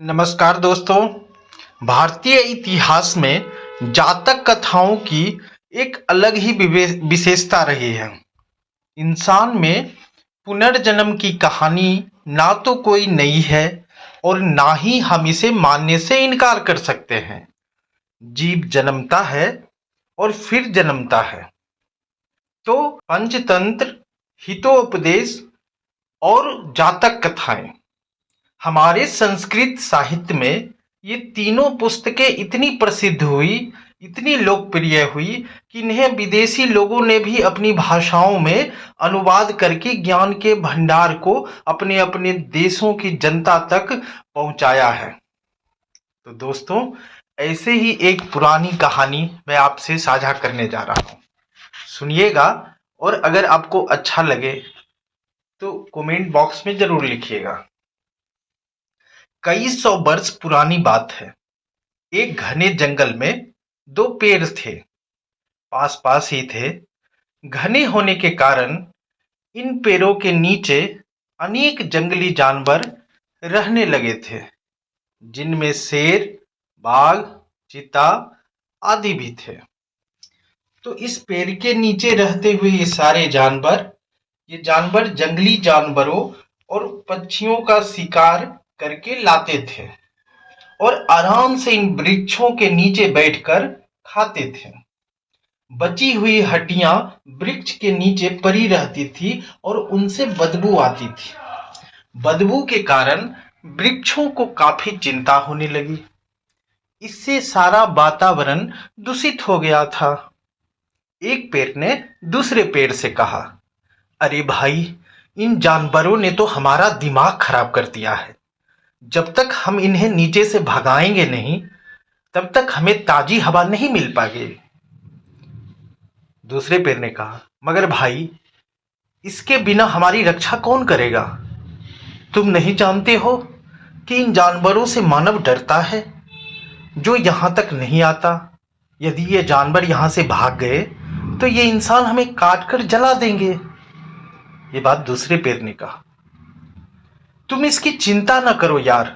नमस्कार दोस्तों। भारतीय इतिहास में जातक कथाओं की एक अलग ही विशेषता रही है। इंसान में पुनर्जन्म की कहानी ना तो कोई नई है और ना ही हम इसे मानने से इनकार कर सकते हैं। जीव जन्मता है और फिर जन्मता है तो पंचतंत्र, हितोपदेश और जातक कथाएं हमारे संस्कृत साहित्य में ये तीनों पुस्तकें इतनी प्रसिद्ध हुई, इतनी लोकप्रिय हुई कि इन्हें विदेशी लोगों ने भी अपनी भाषाओं में अनुवाद करके ज्ञान के भंडार को अपने अपने देशों की जनता तक पहुंचाया है। तो दोस्तों, ऐसे ही एक पुरानी कहानी मैं आपसे साझा करने जा रहा हूं। सुनिएगा और अगर आपको अच्छा लगे तो कमेंट बॉक्स में जरूर लिखिएगा। कई सौ वर्ष पुरानी बात है। एक घने जंगल में दो पेड़ थे, पास पास ही थे। घने होने के कारण इन पेड़ों के नीचे अनेक जंगली जानवर रहने लगे थे, जिनमें शेर, बाघ, चीता आदि भी थे। तो इस पेड़ के नीचे रहते हुए ये जानवर जंगली जानवरों और पक्षियों का शिकार करके लाते थे और आराम से इन वृक्षों के नीचे बैठकर खाते थे। बची हुई हड्डियां वृक्ष के नीचे पड़ी रहती थी और उनसे बदबू आती थी। बदबू के कारण वृक्षों को काफी चिंता होने लगी। इससे सारा वातावरण दूषित हो गया था। एक पेड़ ने दूसरे पेड़ से कहा, अरे भाई, इन जानवरों ने तो हमारा दिमाग खराब कर दिया है। जब तक हम इन्हें नीचे से भगाएंगे नहीं, तब तक हमें ताजी हवा नहीं मिल पाएगी। दूसरे पेड़ ने कहा, मगर भाई, इसके बिना हमारी रक्षा कौन करेगा? तुम नहीं जानते हो कि इन जानवरों से मानव डरता है, जो यहां तक नहीं आता। यदि ये जानवर यहां से भाग गए तो ये इंसान हमें काट कर जला देंगे। ये बात दूसरे पेड़ ने कहा, तुम इसकी चिंता ना करो यार,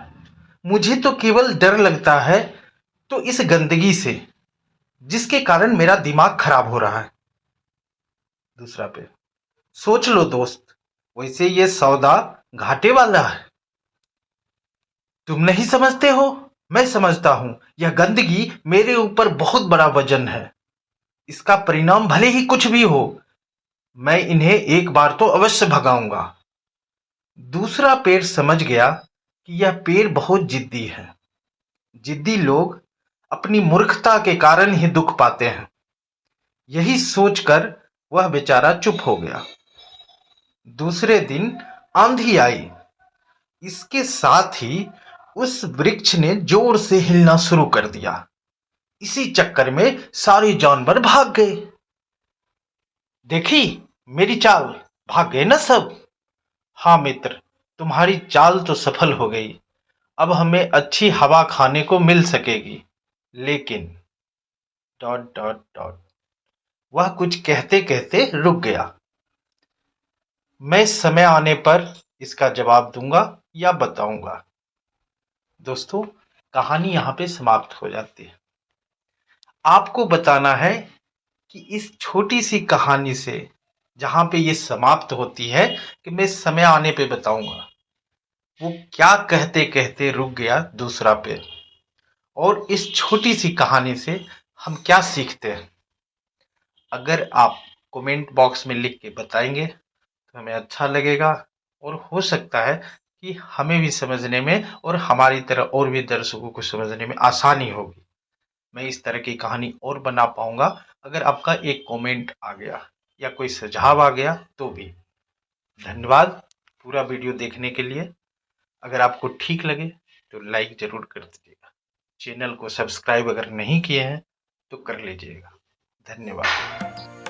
मुझे तो केवल डर लगता है तो इस गंदगी से, जिसके कारण मेरा दिमाग खराब हो रहा है। दूसरा पेड़, सोच लो दोस्त, वैसे ये सौदा घाटे वाला है। तुम नहीं समझते हो, मैं समझता हूं। यह गंदगी मेरे ऊपर बहुत बड़ा वजन है। इसका परिणाम भले ही कुछ भी हो, मैं इन्हें एक बार तो अवश्य भगाऊंगा। दूसरा पेड़ समझ गया कि यह पेड़ बहुत जिद्दी है। जिद्दी लोग अपनी मूर्खता के कारण ही दुख पाते हैं। यही सोचकर वह बेचारा चुप हो गया। दूसरे दिन आंधी आई। इसके साथ ही उस वृक्ष ने जोर से हिलना शुरू कर दिया। इसी चक्कर में सारे जानवर भाग गए। देखी मेरी चाल, भाग गए ना सब। हाँ मित्र, तुम्हारी चाल तो सफल हो गई। अब हमें अच्छी हवा खाने को मिल सकेगी, लेकिन डॉट डॉट डॉट। वह कुछ कहते कहते रुक गया। मैं समय आने पर इसका जवाब दूंगा या बताऊंगा। दोस्तों, कहानी यहाँ पे समाप्त हो जाती है। आपको बताना है कि इस छोटी सी कहानी से जहाँ पे ये समाप्त होती है कि मैं समय आने पे बताऊंगा, वो क्या कहते कहते रुक गया दूसरा पे, और इस छोटी सी कहानी से हम क्या सीखते हैं। अगर आप कमेंट बॉक्स में लिख के बताएंगे तो हमें अच्छा लगेगा और हो सकता है कि हमें भी समझने में और हमारी तरह और भी दर्शकों को समझने में आसानी होगी। मैं इस तरह की कहानी और बना पाऊंगा अगर आपका एक कमेंट आ गया या कोई सुझाव आ गया तो भी। धन्यवाद पूरा वीडियो देखने के लिए। अगर आपको ठीक लगे तो लाइक जरूर कर दीजिएगा। चैनल को सब्सक्राइब अगर नहीं किए हैं तो कर लीजिएगा। धन्यवाद।